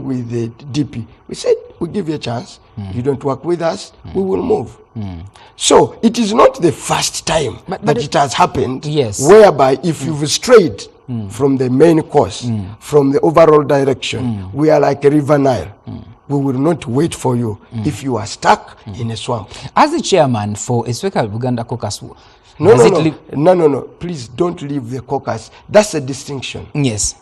with the DP. We said, we give you a chance. You don't work with us, we will move. So it is not the first time that it has happened, whereby if you've strayed from the main course, from the overall direction, we are like a river Nile. We will not wait for you if you are stuck in a swamp. As the chairman for a Speaker Buganda caucus, no, please don't leave the caucus. That's a distinction. Yes.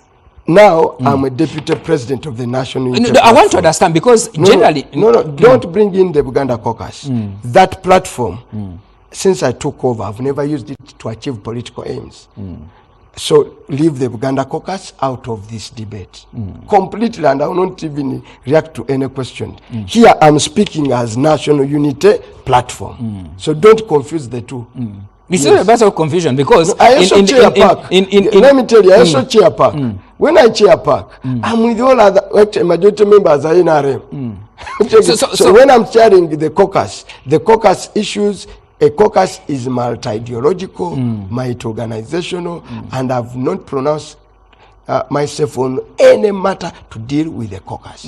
Now I'm a deputy president of the National Unity. I want to understand, because generally don't bring in the Buganda caucus. That platform, since I took over, I've never used it to achieve political aims. So leave the Buganda caucus out of this debate completely, and I will not even react to any question. Here I'm speaking as National Unity platform. So don't confuse the two. It's not a matter of confusion, because I also chair PAC. Let me tell you, I also chair PAC. When I chair PAC, I'm with all other majority members are NRM. So when I'm chairing the caucus issues, a caucus is multi-ideological, multi-organizational, and I've not pronounced myself on any matter to deal with the caucus.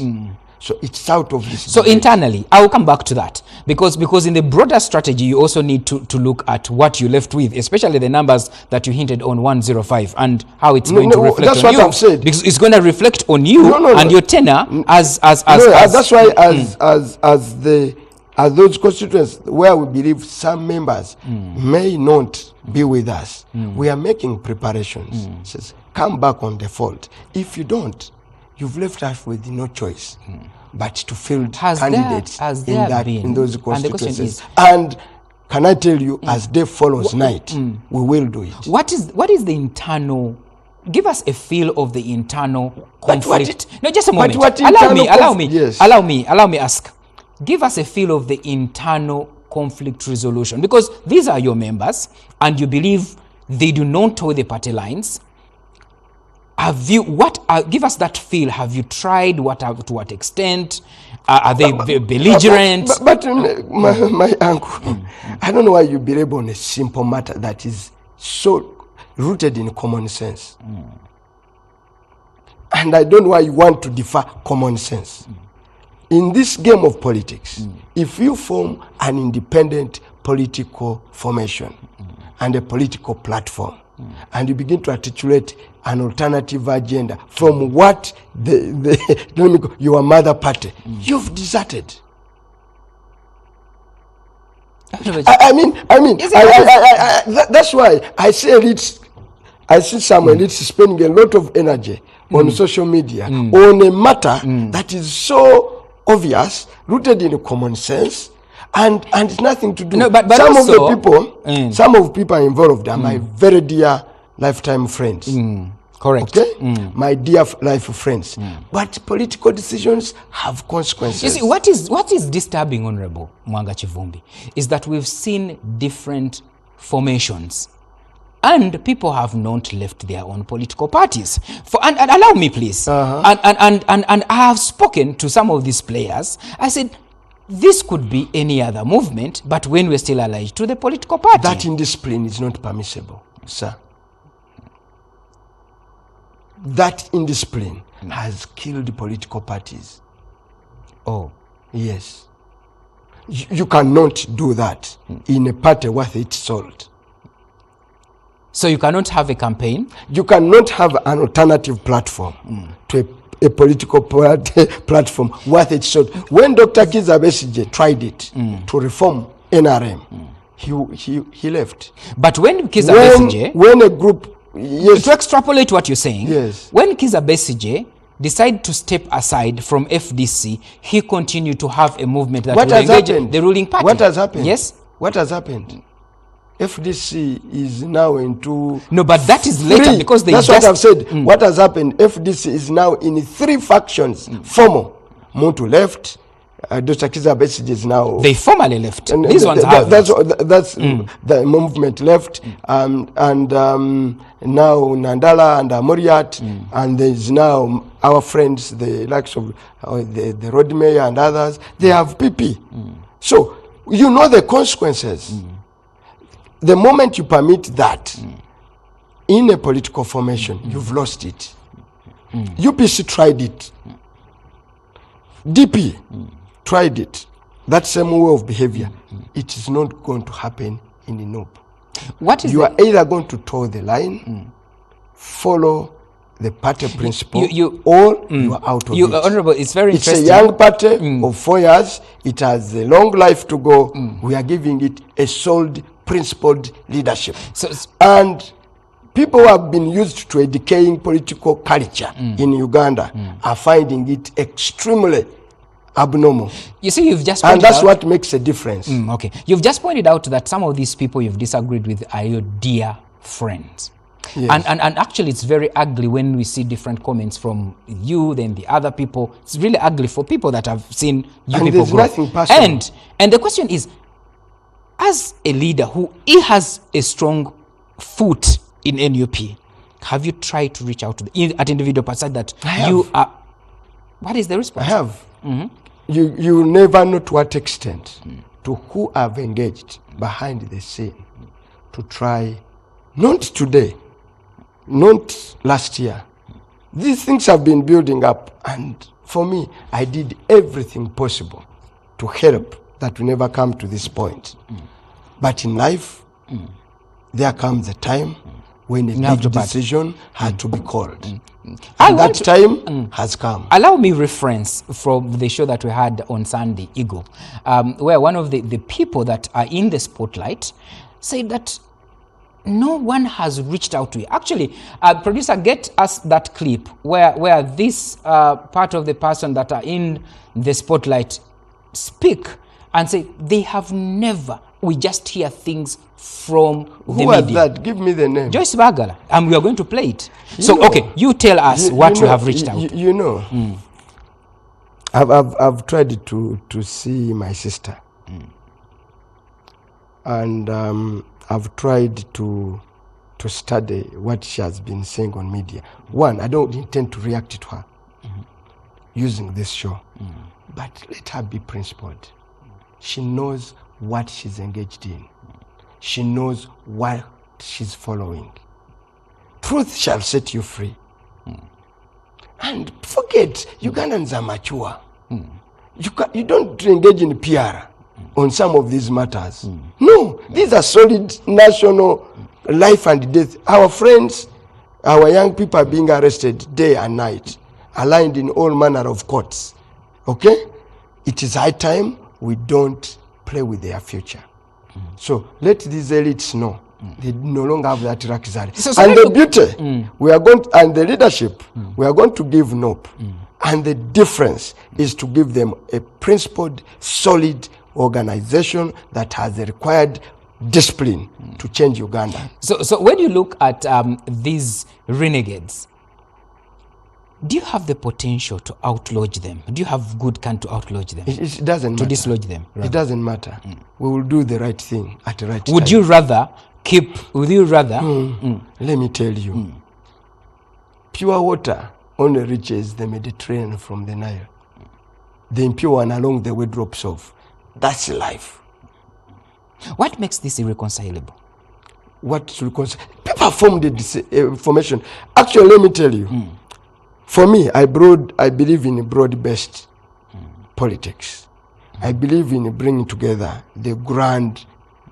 So it's out of this. So debate. Internally, I will come back to that, because in the broader strategy, you also need to look at what you left with, especially the numbers that you hinted on, 105, and how it's going to reflect on you. That's what I've said. Because it's going to reflect on you and your tenure as that's why as those constituents where we believe some members may not be with us, we are making preparations. Says, come back on the fold. If you don't, you've left us with no choice but to field candidates in those constituencies. And can I tell you, as day follows night, we will do it. What is the internal? Give us a feel of the internal conflict. No, just a moment. Allow me ask. Give us a feel of the internal conflict resolution, because these are your members and you believe they do not toe the party lines. Have you give us that feel? Have you tried? To what extent? Are they belligerent? But my uncle, I don't know why you believe on a simple matter that is so rooted in common sense. And I don't know why you want to defy common sense. In this game of politics, if you form an independent political formation and a political platform, and you begin to articulate an alternative agenda from what your mother party, you've deserted. That's why I say I see some elites spending a lot of energy on social media on a matter that is so obvious, rooted in common sense, and it's nothing to do. No, but some of the people involved are my very dear lifetime friends. Correct. Okay? My dear life friends. But political decisions have consequences. You see, what is disturbing, Honorable Muwanga Kivumbi, is that we've seen different formations, and people have not left their own political parties. And allow me, please. And I have spoken to some of these players. I said, this could be any other movement, but when we're still allied to the political party. That indiscipline is not permissible, sir. That indiscipline has killed political parties. Oh. Yes. You cannot do that in a party worth its salt. So you cannot have a campaign? You cannot have an alternative platform to a political platform worth its salt. When Dr. Kizza Besigye tried it to reform NRM, he left. But when Kizza Besigye... When a group... Yes. To extrapolate what you're saying, yes. When Kizza Besigye decided to step aside from FDC, he continued to have a movement that will engage the ruling party. What has happened? Yes? What has happened? FDC is now into... No, but that is later because they That's what I've said. What has happened? FDC is now in 3 factions. Formal. Muntu left. Dr. Kizza Besigye is now... They formally left. These ones have. That's the movement left. Now Nandala and Amoriat. And there's now our friends, the likes of the road mayor and others. They have PP. So, you know the consequences. The moment you permit that in a political formation, you've lost it. UPC tried it. DP tried it. That same way of behavior. It is not going to happen in the NOP. What is you are either going to toe the line, follow the party principle, or you are out of it. Honorable, it's very interesting. It's a young party of 4 years. It has a long life to go. We are giving it a solid, principled leadership. And people who have been used to a decaying political culture in Uganda are finding it extremely abnormal. You see, you've just and that's what makes a difference. Okay, you've just pointed out that some of these people you've disagreed with are your dear friends. Yes. And actually it's very ugly when we see different comments from you, then the other people. It's really ugly for people that have seen you and people grow. Nothing personal. And the question is, as a leader who has a strong foot in NUP, have you tried to reach out to at individual person that you are? What is the response? I have. You never know to what extent to who I've engaged behind the scene to try, not today, not last year. These things have been building up, and for me, I did everything possible to help that we never come to this point. But in life, there comes a time when a big decision had to be called. And that time has come. Allow me reference from the show that we had on Sunday, Eagle, where one of the people that are in the spotlight said that no one has reached out to you. Actually, producer, get us that clip where this part of the person that are in the spotlight speak and say they have never, we just hear things from the media. Who was that? Give me the name. Joyce Bagala, and we are going to play it. So, okay, you tell us what you have reached out. You know, I've tried to see my sister. And I've tried to study what she has been saying on media. One, I don't intend to react to her using this show. But let her be principled. She knows what she's engaged in. She knows what she's following. Truth shall set you free. And forget, Ugandans are mature. You don't engage in PR on some of these matters. No, these are solid national life and death. Our friends, our young people are being arrested day and night, aligned in all manner of courts. Okay? It is high time we don't play with their future. So let these elites know they no longer have that luxury. And the beauty, we are going to, and the leadership, we are going to give NOP. And the difference is to give them a principled, solid organization that has the required discipline to change Uganda. So when you look at these renegades, do you have the potential to outlodge them? Do you have good can to outlodge them? It doesn't matter. To dislodge them? Rather. It doesn't matter. We will do the right thing at the right time. Would you rather keep, would you rather? Let me tell you. Pure water only reaches the Mediterranean from the Nile. The impure one along the way drops off. That's life. What makes this irreconcilable? What reconcile? People formed a formation. Actually, let me tell you. For me, I believe in broad-based politics. I believe in bringing together the grand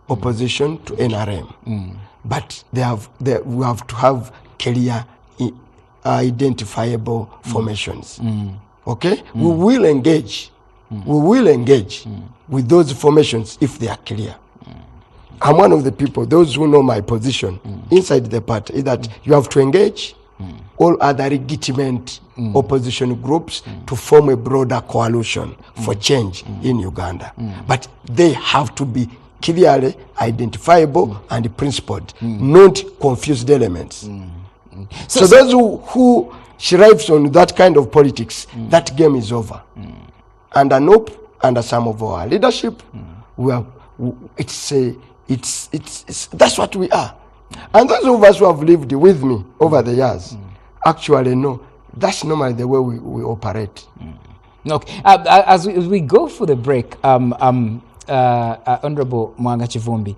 opposition to NRM. But we have to have clear, identifiable formations. Okay? We will engage. We will engage with those formations if they are clear. I'm one of the people, those who know my position inside the party, is that you have to engage all other legitimate opposition groups to form a broader coalition for change in Uganda. But they have to be clearly identifiable and principled, not confused elements. So those who strives on that kind of politics, that game is over. Under NOP, under some of our leadership, that's what we are. And those of us who have lived with me over the years actually know that's normally the way we operate. Okay. As we go for the break, Honorable Muwanga Kivumbi,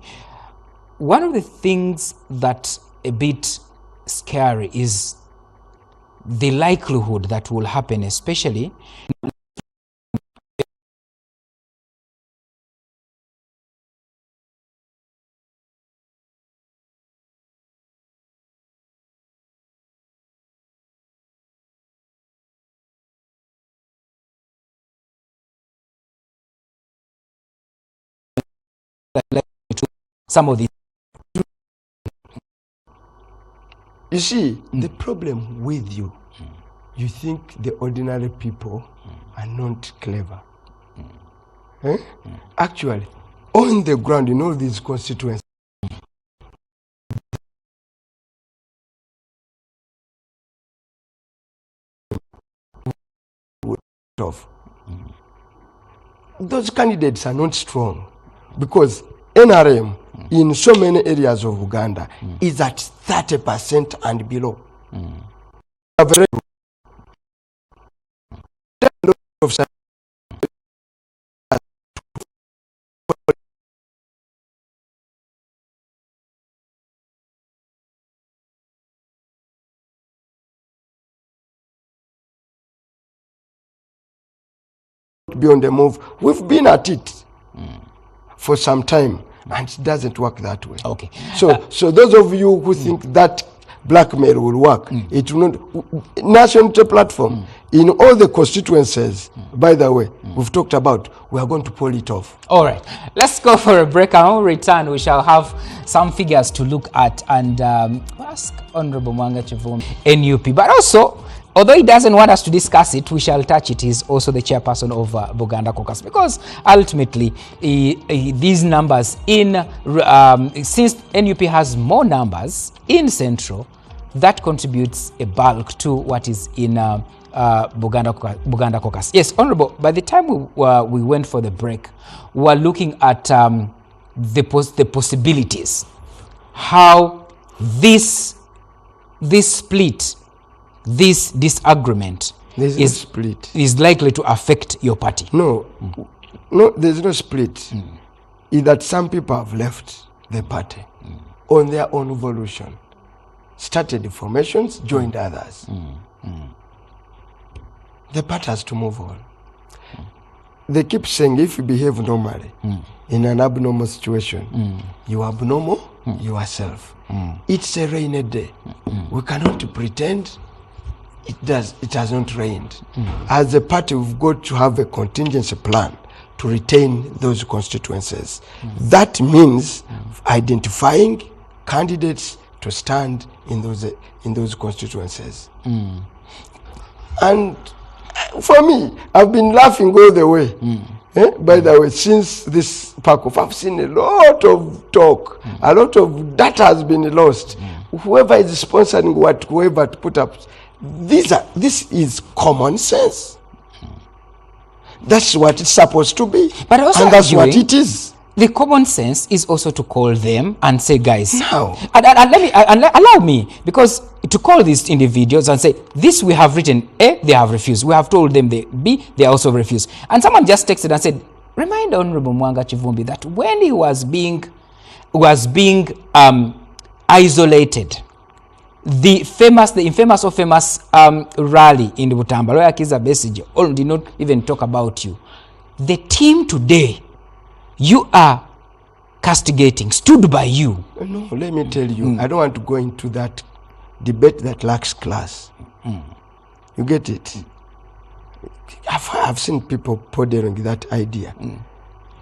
one of the things that's a bit scary is the likelihood that will happen, especially some of these. You see, the problem with you, you think the ordinary people are not clever. Actually, on the ground in all these constituencies, those candidates are not strong because NRM in so many areas of Uganda is at 30% and below. Be on the move. We've been at it for some time, and it doesn't work that way. Okay. So those of you who think that blackmail will work, it will not. National platform in all the constituencies. By the way, we've talked about. We are going to pull it off. All right. Let's go for a break. And when we return, we shall have some figures to look at and ask Honorable Muwanga Kivumbi NUP, but also, although he doesn't want us to discuss it, we shall touch it. He's also the chairperson of Buganda Caucus, because ultimately these numbers in since NUP has more numbers in Central, that contributes a bulk to what is in Buganda Caucus. Yes, Honorable, by the time we went for the break, we were looking at the possibilities, how this split, this disagreement is likely to affect your party. No, there's no split. Is that some people have left the party on their own volition, started formations, joined others. The party has to move on. They keep saying if you behave normally in an abnormal situation, you are abnormal yourself. It's a rainy day. We cannot pretend it has not rained. As a party, we've got to have a contingency plan to retain those constituencies. That means identifying candidates to stand in those constituencies. And for me, I've been laughing all the way. By the way, since this pack-off, I've seen a lot of talk, a lot of data has been lost. Whoever is sponsoring whoever to put up, this is common sense. That's what it's supposed to be, but also, and that's what it is. The common sense is also to call them and say, guys, no. Allow me, because to call these individuals and say, this we have written A, they have refused. We have told them they B, they also refused. And someone just texted and said, remind Honorable Muwanga Kivumbi that when he was being isolated, the infamous or famous rally in the Butamba, where Kiza Besigye did not even talk about you. The team today, you are castigating, stood by you. No, let me tell you, I don't want to go into that debate that lacks class. You get it? I've seen people pondering that idea.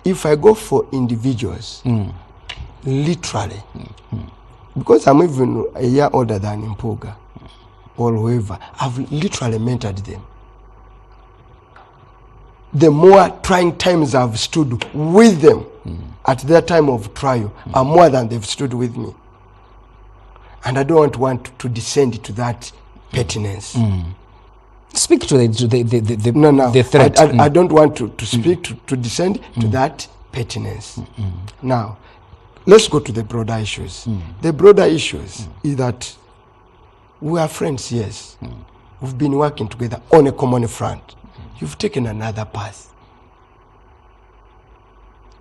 If I go for individuals, literally, because I'm even a year older than Mpuuga or whoever, I've literally mentored them. The more trying times I've stood with them at their time of trial are more than they've stood with me. And I don't want to descend to that pettiness. Speak to the no, the threat. I don't want to speak to descend to that pettiness. Now, let's go to the broader issues. The broader issues is that we are friends, yes. We've been working together on a common front. You've taken another path.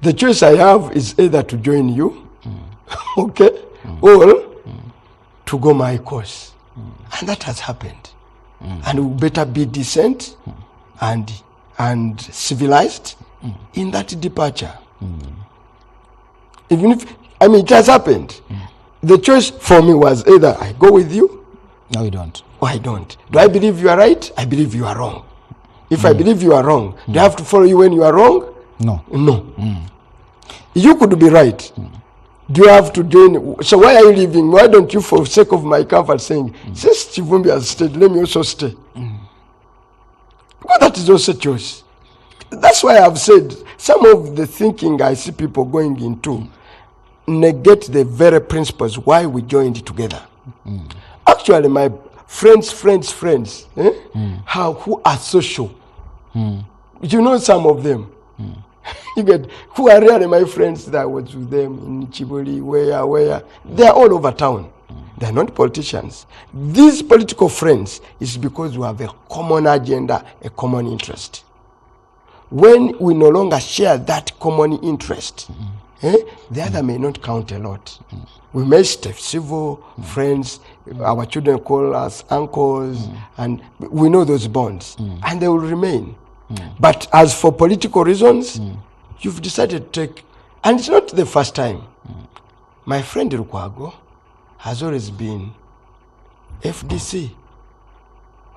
The choice I have is either to join you, okay, or to go my course. And that has happened. And we better be decent and civilized in that departure. Even if, it has happened. The choice for me was either I go with you, no, you don't, or I don't. Do I believe you are right? I believe you are wrong. If I believe you are wrong, do I have to follow you when you are wrong? No. No. You could be right, Do you have to join? So why are you leaving? Why don't you, for sake of my comfort, saying, since Kivumbi has stayed, let me also stay? Because that is also choice. That's why I've said some of the thinking I see people going into negate the very principles why we joined together. Actually, my friends, who are social, you know some of them. You get who are really my friends that I was with them in Kibuli, where they are all over town. They are not politicians. These political friends is because we have a common agenda, a common interest. When we no longer share that common interest, the other may not count a lot. We may stay civil friends, our children call us uncles, and we know those bonds, and they will remain. But as for political reasons, you've decided to take, and it's not the first time. My friend Rukwago has always been FDC.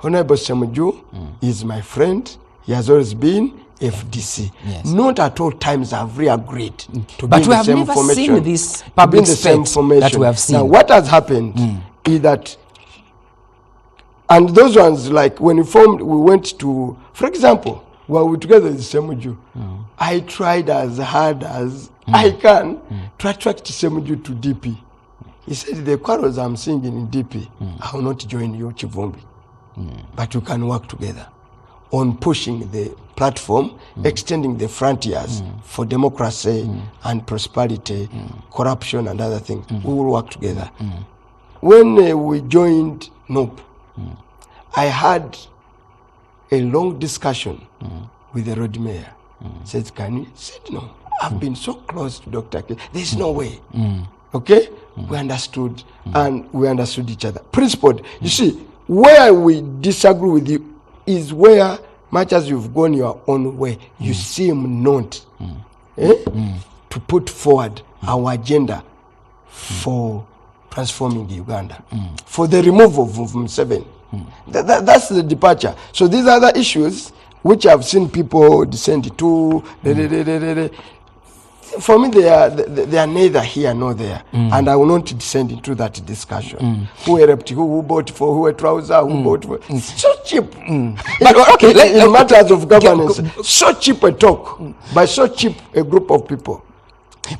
Honorable Semuju is my friend. He has always been FDC. Yes. Not at all times have we agreed to be in the same formation. But we have never seen this public spent that we have seen. Now what has happened is that, and those ones, like when we formed, we went to, for example, while we together with Semuju, I tried as hard as I can to attract Semuju to DP. He said, the quarrels I'm seeing in DP, I will not join you, Kivumbi. But we can work together on pushing the platform, extending the frontiers for democracy and prosperity, corruption and other things. We will work together. When we joined NOP, I had a long discussion with the road mayor. Said, can you? Said, no. I've been so close to Dr. K. There's no way. Okay? We understood, and we understood each other. Principled. You see, where we disagree with you is where, much as you've gone your own way, you seem not to put forward our agenda for transforming Uganda, for the removal of Museveni. That's the departure. So these are the issues which I've seen people dissent to. For me, they are neither here nor there, and I will not descend into that discussion. Who erected, who bought for, who a trouser, who bought for. So cheap. But okay, in matters of governance, so cheap a talk by so cheap a group of people.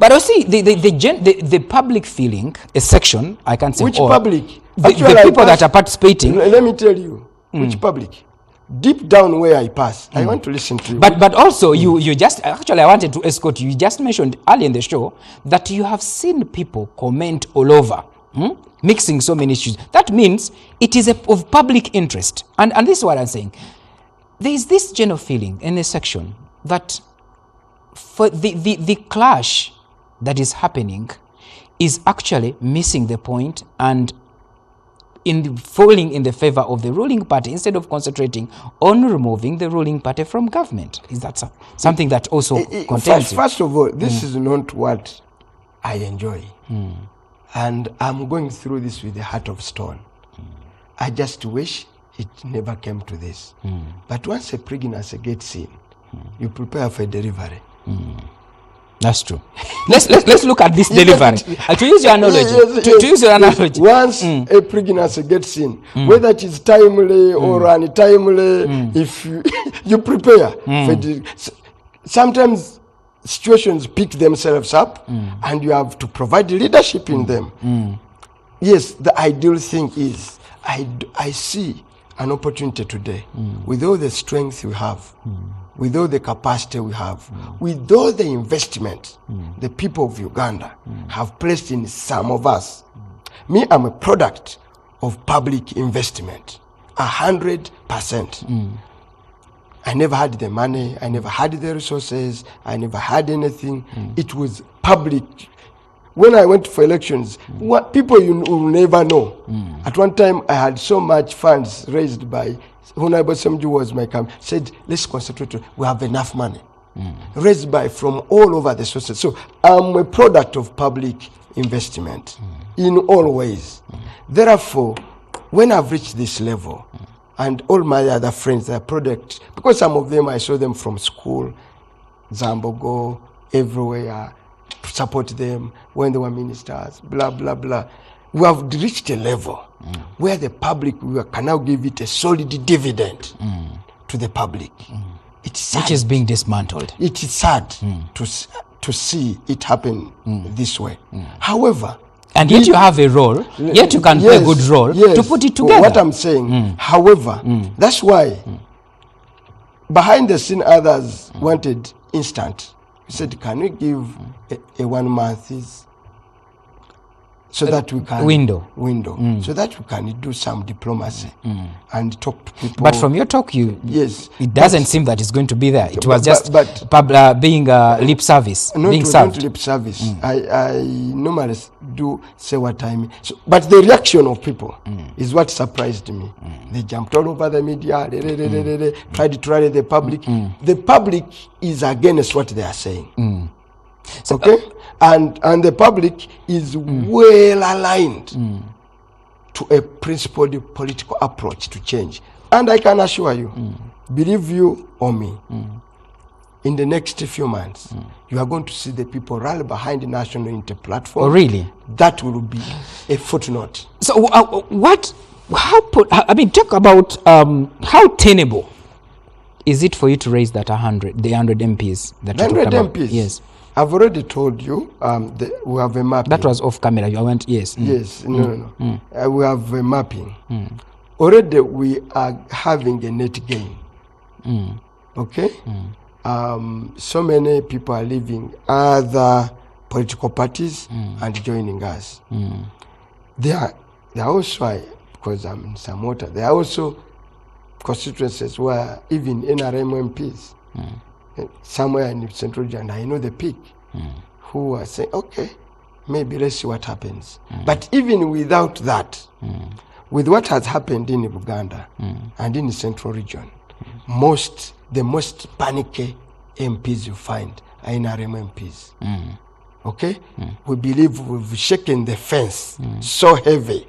But you see, the public feeling, a section, I can't say which all. Public? The people that are participating. Let me tell you, which public? Deep down where I pass, I want to listen to you. But also, you just, actually I wanted to escort you. You just mentioned early in the show that you have seen people comment all over, mixing so many issues. That means it is of public interest. And this is what I'm saying. There is this general feeling in a section that for the clash that is happening is actually missing the point and falling in the favor of the ruling party instead of concentrating on removing the ruling party from government. Is that something that also contains first of all, this is not what I enjoy. And I'm going through this with a heart of stone. I just wish it never came to this. But once a pregnancy gets in, you prepare for a delivery. That's true. Let's look at this delivery. To use your analogy. To use your analogy. Once a pregnancy gets in, whether it is timely or untimely, if you prepare for sometimes situations pick themselves up, and you have to provide leadership in them. Yes, the ideal thing is I see an opportunity today with all the strength we have. With all the capacity we have, with all the investment the people of Uganda have placed in some of us. Me, I'm a product of public investment, 100%. I never had the money, I never had the resources, I never had anything. It was public. When I went for elections, what people you will never know. At one time, I had so much funds raised by Honorable Semuju was my camp, said, let's concentrate. We have enough money. Raised by from all over the sources. So I'm a product of public investment in all ways. Therefore, when I've reached this level, and all my other friends are product, because some of them I saw them from school, Zambogo, everywhere, support them when they were ministers, blah, blah, blah. We have reached a level where the public can now give it a solid dividend to the public. It's sad. Which is being dismantled. It is sad to see it happen this way. However, and yet you have a role, yet you can play a good role to put it together. What I'm saying, however, that's why behind the scene others wanted instant. We said, can we give a 1 month so that we can window so that we can do some diplomacy and talk to people. But from your talk, it doesn't seem that it's going to be there. It was just being lip service. No, being it was served. not lip service. I normally do say what I mean. So, but the reaction of people is what surprised me. They jumped all over the media, tried to rally the public. The public is against what they are saying. So, okay? And the public is well aligned to a principled political approach to change. And I can assure you, believe you or me, in the next few months, you are going to see the people rally behind the national unity platform. Oh, really? That will be a footnote. So talk about how tenable is it for you to raise that 100 MPs that you talked about? MPs? Yes. I've already told you we have a mapping. That was off camera. I went, yes. Yes, no. We have a mapping. Already we are having a net gain. Okay? So many people are leaving other political parties and joining us. They are also, because I'm in some water, there are also constituencies where even NRM MPs, somewhere in the central region, I know the peak, who are saying, okay, maybe let's see what happens. But even without that, with what has happened in Uganda and in the central region, the most panicky MPs you find are NRM MPs. Okay? We believe we've shaken the fence so heavy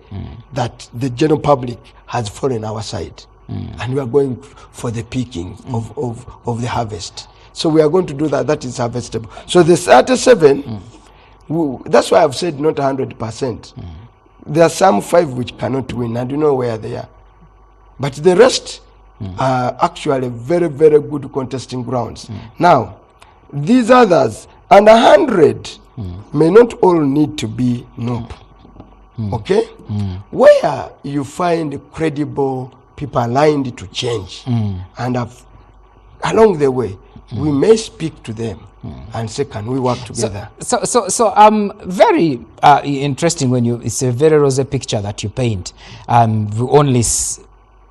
that the general public has fallen our side. And we are going for the picking of the harvest. So we are going to do that. That is harvestable. So the 37, that's why I've said not 100%. There are some 5 which cannot win, and you know where they are. But the rest are actually very, very good contesting grounds. Now, these others, and 100 may not all need to be nope. Okay? Where you find credible people aligned to change, and along the way, we may speak to them and say, can we work together? So very interesting when it's a very rosy picture that you paint. We only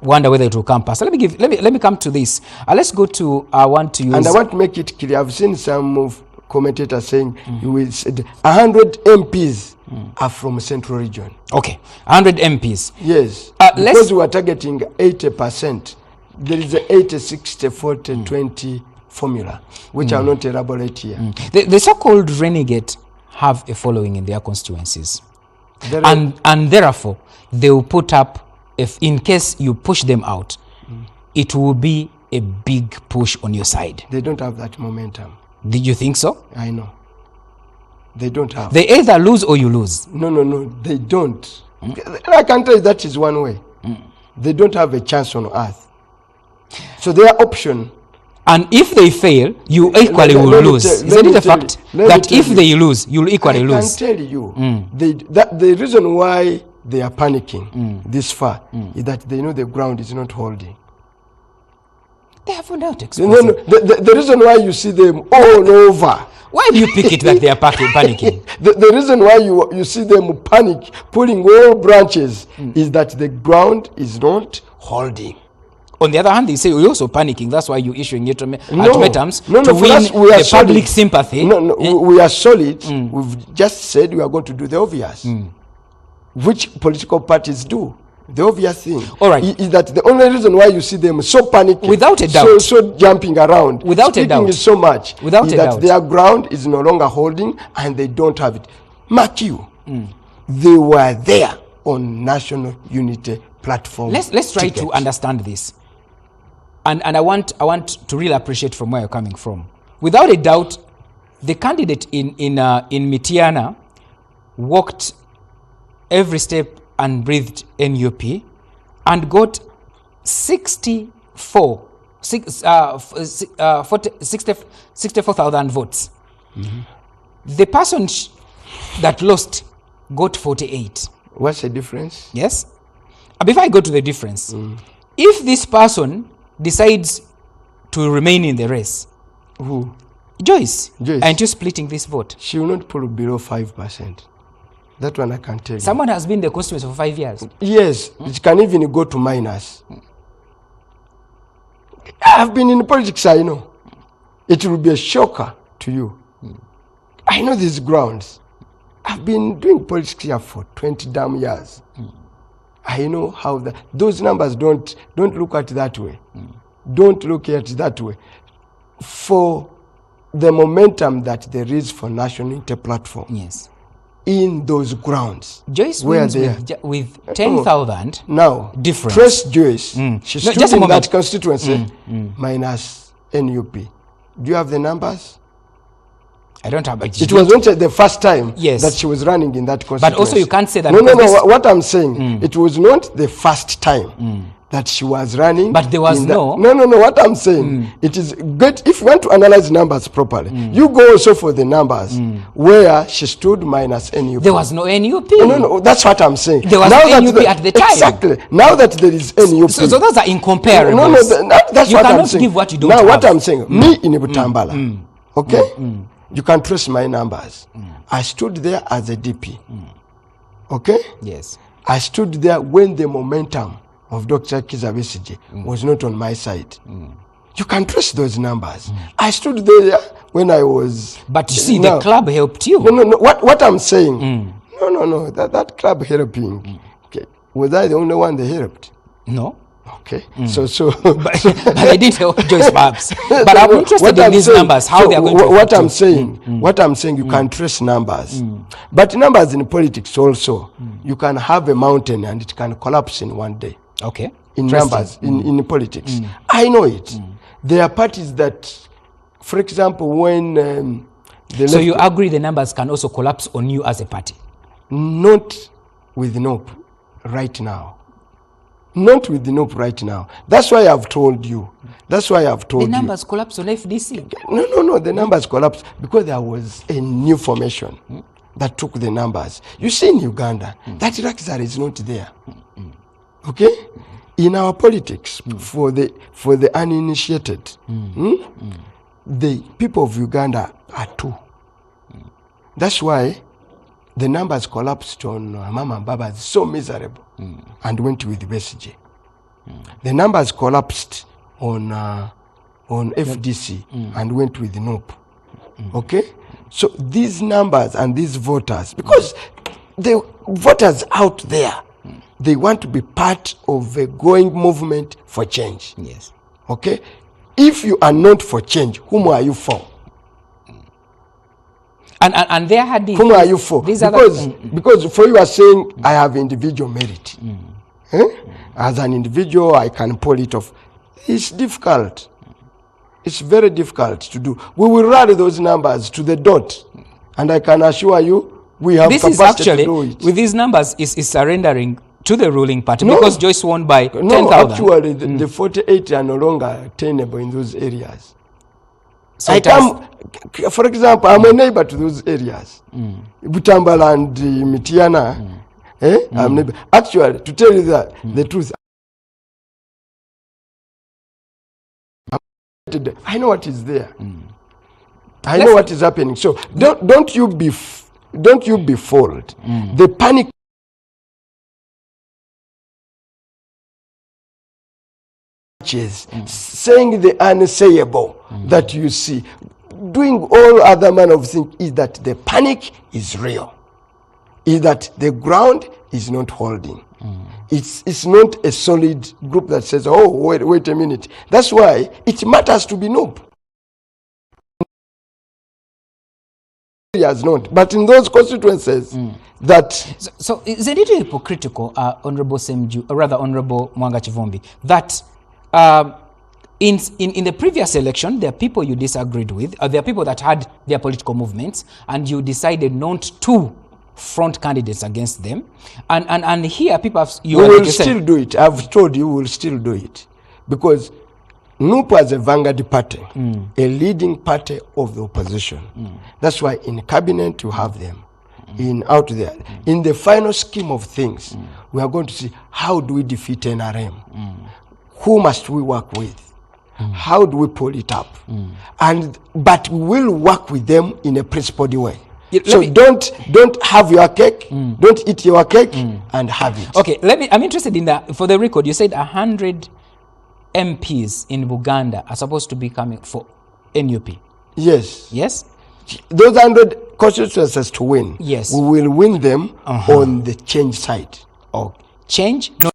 wonder whether it will come past. So let me come to this. Let's go to, I want to use... And I want to make it clear. I've seen some commentators saying, 100 MPs are from Central Region. Okay, 100 MPs. Yes, because we are targeting 80%. There is a 80, 60, 40, 20 formula, which I will not elaborate here. The so-called renegade have a following in their constituencies. And therefore, they will put up, if in case you push them out, it will be a big push on your side. They don't have that momentum. Did you think so? I know. They don't have. They either lose or you lose. No, they don't. I can tell you that is one way. They don't have a chance on earth. So their option... And if they fail, you equally will lose. Isn't it a fact that if they lose, you'll equally lose? I can tell you, the reason why they are panicking this far is that they know the ground is not holding. They have not exposed. No. The reason why you see them all over. Why do you pick it that they are panicking? The reason why you see them panic, pulling all branches, is that the ground is not holding. On the other hand, they say you're also panicking. That's why you're issuing ultimatums to win the public sympathy. We are solid. We've just said we are going to do the obvious, which political parties do. The obvious thing is that the only reason why you see them so panicking, without a doubt, so jumping around, without a doubt, is so much, without is a that doubt, their ground is no longer holding and they don't have it. Mark you, they were there on national unity platform. Let's try to understand this, and I want to really appreciate from where you're coming from. Without a doubt, the candidate in Mityana walked every step and breathed NUP and got 64,000 votes. The person that lost got 48. What's the difference? Yes. Before I go to the difference, if this person decides to remain in the race, who? Joyce, aren't you splitting this vote? She will not pull below 5%. That one I can tell you. Someone has been in the constituency for 5 years. Yes, it can even go to minus. I've been in politics, I know. It will be a shocker to you. I know these grounds. I've been doing politics here for 20 damn years. I know how those numbers don't look at it that way. Don't look at it that way. For the momentum that there is for national inter-platform. Yes. In those grounds. Joyce wins with 10,000 now difference. Trust Joyce. She stood in that constituency minus NUP. Do you have the numbers? I don't have. It was not the first time that she was running in that constituency. But also you can't say that. No. What I'm saying, it was not the first time that she was running. But there was no. No. What I'm saying, it is good if you want to analyze numbers properly. You go also for the numbers where she stood minus NUP. There was no NUP. No. That's what I'm saying. There was no NUP at the time. Exactly. Now that there is NUP. So those are incomparable. No. That's you what I'm saying. You cannot give what you don't now have. What I'm saying, me in Butambala, okay? You can trace my numbers. I stood there as a DP. Okay? Yes. I stood there when the momentum of Dr. Kizza Besigye was not on my side. You can trace those numbers. I stood there when I was... But you see, the club helped you. No. What I'm saying... No. That club helping. Okay. Was I the only one they helped? No. Okay. But they did help Joyce perhaps. But I'm interested in these numbers, how they are going to... What I'm saying, you can trace numbers. But numbers in politics also, you can have a mountain and it can collapse in one day. Okay. In numbers, in politics. I know it. There are parties that, for example, when... so you agree the numbers can also collapse on you as a party? Not with NOP right now. Not with the NOP right now. That's why I've told you. The numbers collapsed on FDC? No. The numbers collapsed because there was a new formation that took the numbers. You see in Uganda, that luxury is not there. Okay? In our politics, for the uninitiated, the people of Uganda are two. That's why the numbers collapsed on Mama and Baba, so miserable, and went with Besigye. The numbers collapsed on FDC and went with NOP. Okay? So these numbers and these voters, because the voters out there, they want to be part of a growing movement for change. Yes. Okay? If you are not for change, whom are you for? And there had whom are you for? Because for you are saying I have individual merit. As an individual, I can pull it off. It's difficult. It's very difficult to do. We will rally those numbers to the dot, and I can assure you, we have capacity to do it. With these numbers, is surrendering to the ruling party because Joyce won by 10,000. No, actually, the 48 are no longer tenable in those areas. So for example, I'm a neighbor to those areas. Butambala and Mityana. I'm neighbor. Actually, to tell you the truth, I know what is there. I know what is happening. So don't you be fooled. The panic saying the unsayable that you see, doing all other manner of things, is that the panic is real, is that the ground is not holding. It's not a solid group that says, oh, wait a minute. That's why it matters to be NOP. Not, but in those constituencies that... So is it hypocritical, Honorable Muwanga Kivumbi, that in the previous election, there are people you disagreed with, or there are people that had their political movements, and you decided not to front candidates against them. And here, people have... We will still do it. I've told you we will still do it. Because NUP as a vanguard party, a leading party of the opposition. That's why in cabinet you have them. Out there. In the final scheme of things, we are going to see how do we defeat NRM? Who must we work with? How do we pull it up? But we will work with them in a principled way. So don't have your cake, don't eat your cake and have it. Okay, I'm interested in that. For the record, you said 100 MPs in Buganda are supposed to be coming for NUP. Yes. Yes? Those 100 constituencies to win. Yes. We will win them on the change side. Oh, change? No.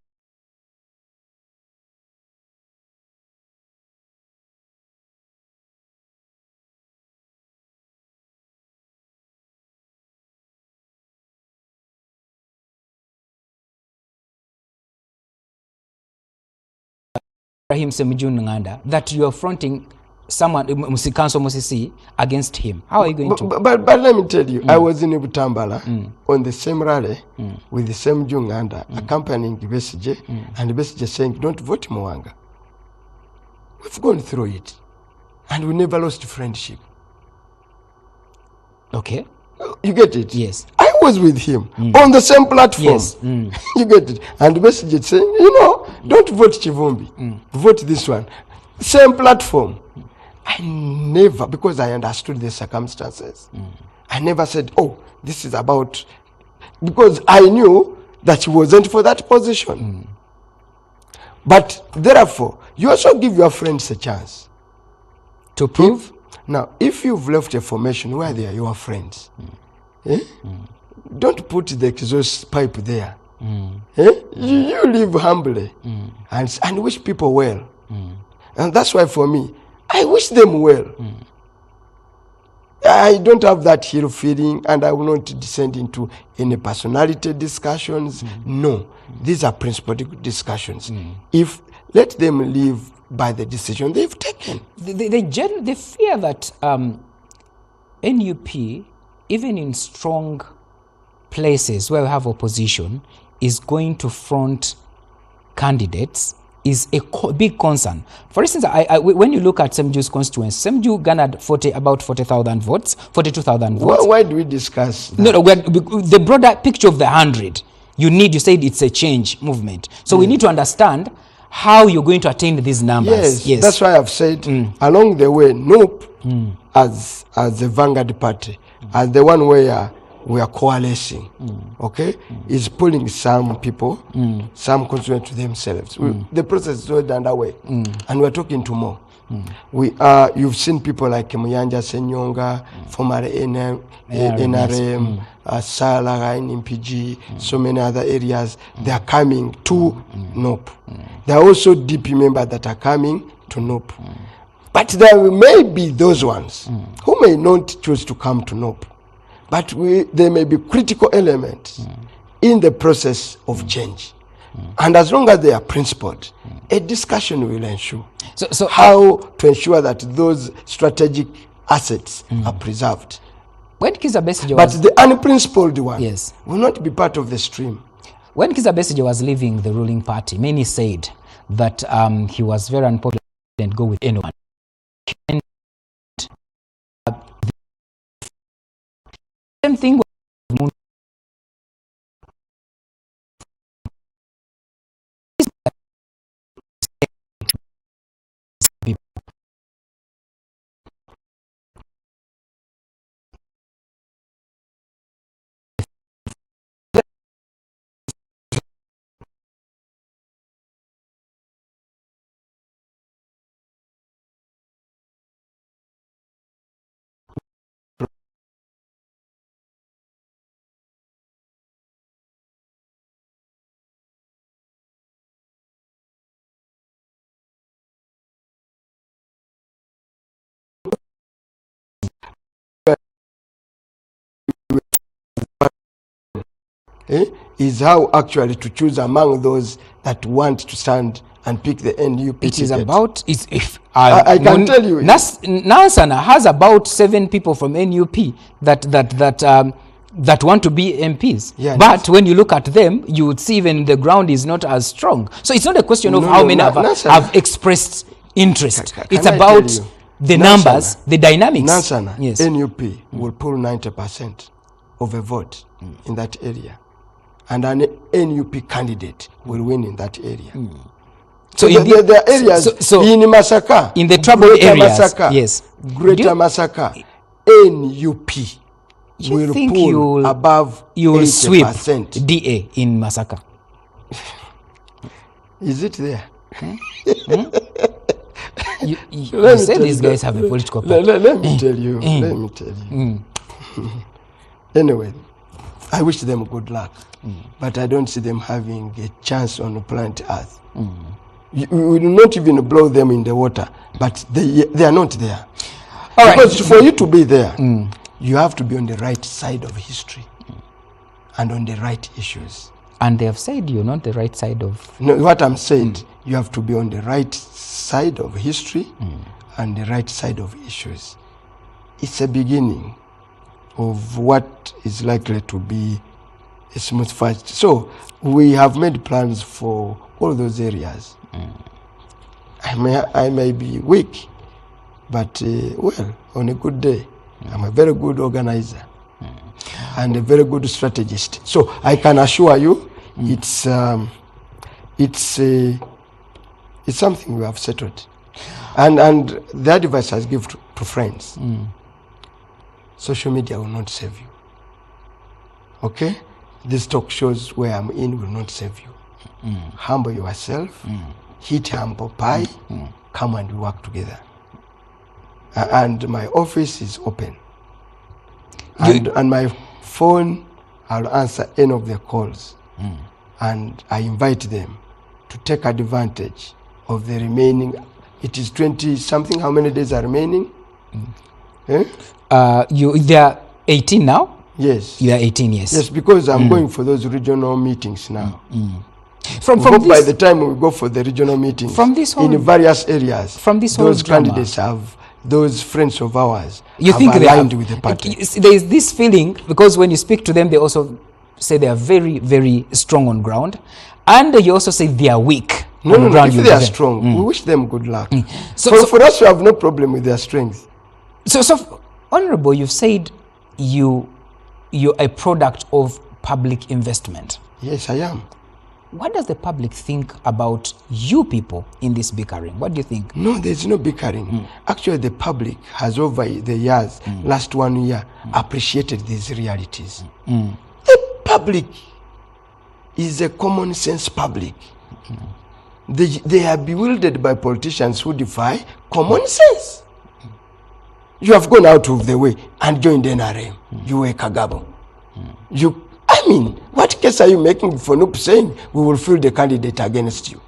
Him Nganda, that you are fronting someone, Council Musisi, against him. How are you going to? But let me tell you, I was in Butambala on the same rally with the same Junganda accompanying Besije, and Besije saying, don't vote Muwanga. We've gone through it, and we never lost friendship. Okay. You get it? Yes. I was with him on the same platform. Yes. You get it? And the message is saying, don't vote Kivumbi. Vote this one. Same platform. I never, because I understood the circumstances, I never said, oh, this is about, because I knew that he wasn't for that position. But therefore, you also give your friends a chance. To prove? Now, if you've left a formation where they are your friends, don't put the exhaust pipe there. You live humbly and wish people well. And that's why for me, I wish them well. I don't have that hero feeling, and I will not descend into any personality discussions. No, these are principled discussions. If let them live by the decision they've taken. They fear that NUP, even in strong places where we have opposition, is going to front candidates is a big concern. For instance, when you look at Semju's constituency, Semju garnered about 40,000 votes, 42,000 votes. Why do we discuss that? No, the broader picture of the 100, you said it's a change movement. So we need to understand how you're going to attain these numbers. Yes. That's why I've said along the way, NUP as the vanguard party, as the one where we are coalescing, is pulling some people, some constituents to themselves. The process is already underway, and we're talking to more. You've seen people like Muyanja Senyonga, former NRM, Salaga in MPG, so many other areas. They are coming to NUP. There are also DP members that are coming to NUP. But there may be those ones who may not choose to come to NUP. But there may be critical elements in the process of change. And as long as they are principled, a discussion will ensue. So how to ensure that those strategic assets are preserved. When Kizza Besigye but the unprincipled one will not be part of the stream. When Kizza Besigye was leaving the ruling party, many said that he was very unpopular and go with anyone. And same thing with is how actually to choose among those that want to stand and pick the NUP It is ticket. about, I can tell you. Nansana has about 7 people from NUP that want to be MPs. Yeah, but when you look at them, you would see even the ground is not as strong. So it's not a question of how many have expressed interest. It's about the numbers, the dynamics. Nansana, yes. NUP will pull 90% of a vote in that area. And an NUP candidate will win in that area. So the areas in Masaka, in the troubled areas, Masaka, yes, Greater Masaka, NUP will pull above 80%. You will sweep DA in Masaka. Is it there? You said these guys have a political party. Let me tell you. Let me tell you. Anyway, I wish them good luck, but I don't see them having a chance on planet Earth. We will not even blow them in the water, but they are not there. All because for you to be there, you have to be on the right side of history and on the right issues. And they have said you're not the right side of... No, what I'm saying, you have to be on the right side of history and the right side of issues. It's a beginning of what is likely to be a smooth fight. So we have made plans for all those areas. I may be weak, but well, on a good day, I'm a very good organizer and a very good strategist. So I can assure you, it's something we have settled, and the advice I give to friends. Social media will not save you. Okay, these talk shows where I'm in will not save you. Humble yourself, hit humble pie, come and we work together. And my office is open. And my phone, I'll answer any of the calls. And I invite them to take advantage of the remaining, it is 20 something, how many days are remaining? They are 18 now? Yes. You are 18, yes. Yes, because I'm going for those regional meetings now. From by the time we go for the regional meetings in various areas, those candidates have, those friends of ours, you think aligned with the party. There is this feeling, because when you speak to them, they also say they are very, very strong on ground, and you also say they are weak. No, if they are strong, we wish them good luck. So for us, we have no problem with their strength. So Honorable, you've said you're a product of public investment. Yes, I am. What does the public think about you people in this bickering? What do you think? No, there's no bickering. Actually, the public has over the years, last 1 year, appreciated these realities. The public is a common sense public. They are bewildered by politicians who defy common sense. You have gone out of the way and joined NRM. You were Kagabo. What case are you making for NUP saying we will field the candidate against you?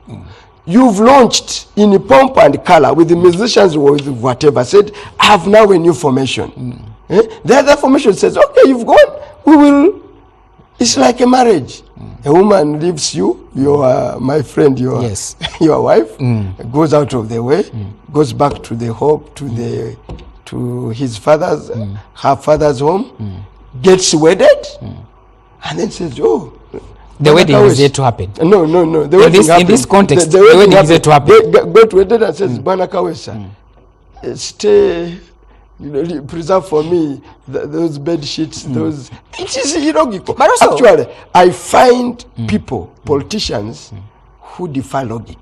You've launched in pomp and color with the musicians, with whatever, said, I have now a new formation. The other formation says, okay, you've gone, we will. It's like a marriage. A woman leaves you, my friend, your wife, goes out of the way, goes back to the home, to his father's, her father's home, gets wedded, and then says, oh, the wedding is yet to happen. No. The wedding in this context, the wedding is yet to happen. Got wedded and says, Bwana Kawesa, stay, preserve for me those bed sheets, those. It is illogical. But also, actually, I find people, politicians, who defy logic.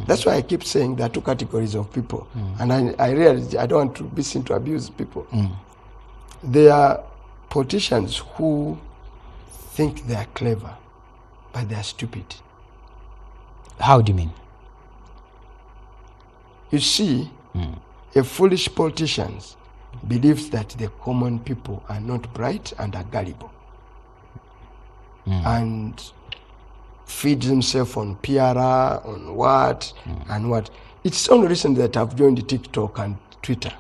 That's why I keep saying there are two categories of people, and I realize I don't want to be seen to abuse people. There are politicians who think they are clever, but they are stupid. How do you mean? You see, a foolish politician believes that the common people are not bright and are gullible, and feeds himself on PRR, on what and what. It's only recently that I've joined TikTok and Twitter.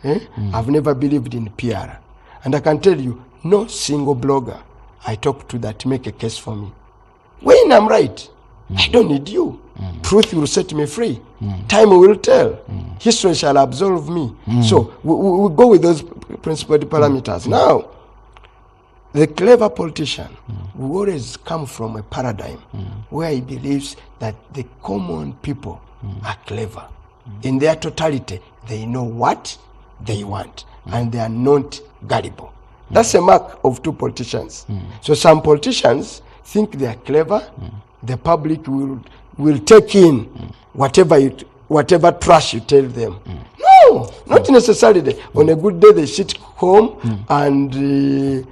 I've never believed in PR, and I can tell you, no single blogger I talk to that make a case for me. When I'm right, I don't need you. Truth will set me free. Time will tell. History shall absolve me. So we go with those principal parameters. Now, the clever politician will always come from a paradigm where he believes that the common people are clever. In their totality, they know what they want, and they are not gullible. That's a mark of two politicians. So some politicians think they are clever. The public will take in whatever trash you tell them. No, not necessarily. On a good day, they sit home and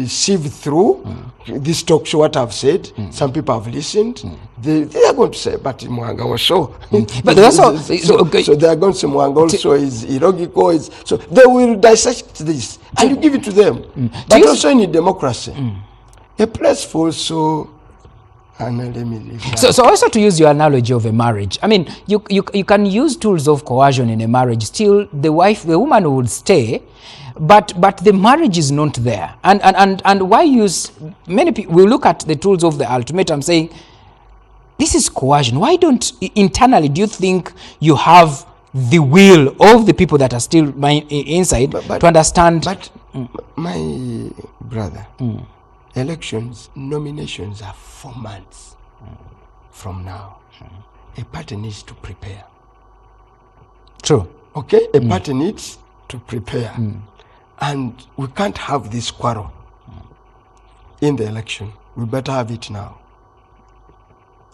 sieve through this talk show, what I've said. Some people have listened. They are going to say, but Muwanga was so. But also, so they are going to say Muwanga also is illogical. So they will dissect this and you give it to them. But also in a democracy, a place for also. So also to use your analogy of a marriage, I mean, you can use tools of coercion in a marriage. Still, the woman would stay, but the marriage is not there. And why use, many people will look at the tools of the ultimatum saying, this is coercion. Why don't, internally, do you think you have the will of the people that are still inside to understand? But my brother, elections, nominations are 4 months from now. A party needs to prepare. True. Okay? A party needs to prepare. And we can't have this quarrel in the election. We better have it now.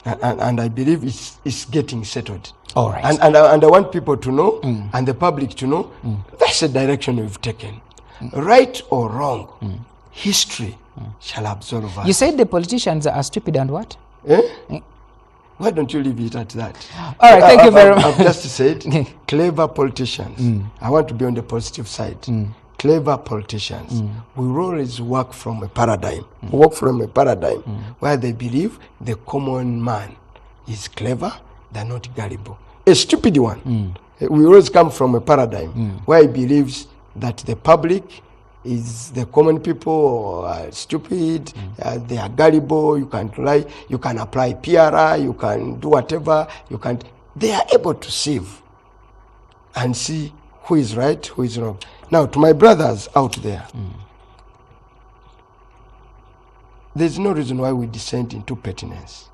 And I believe it's getting settled. All right. And I want people to know, and the public to know, that's the direction we've taken. Right or wrong, history shall absolve us. You said the politicians are stupid and what? Why don't you leave it at that? All right, thank you very much. I've just said, clever politicians. I want to be on the positive side. Clever politicians will always work from a paradigm. Where they believe the common man is clever, they're not gullible. A stupid one will always come from a paradigm where he believes that the public is the common people are stupid, they are gullible, you can't lie, you can apply PRI, you can do whatever, you can't. They are able to sieve and see who is right, who is wrong. Now, to my brothers out there, there's no reason why we descend into pettiness.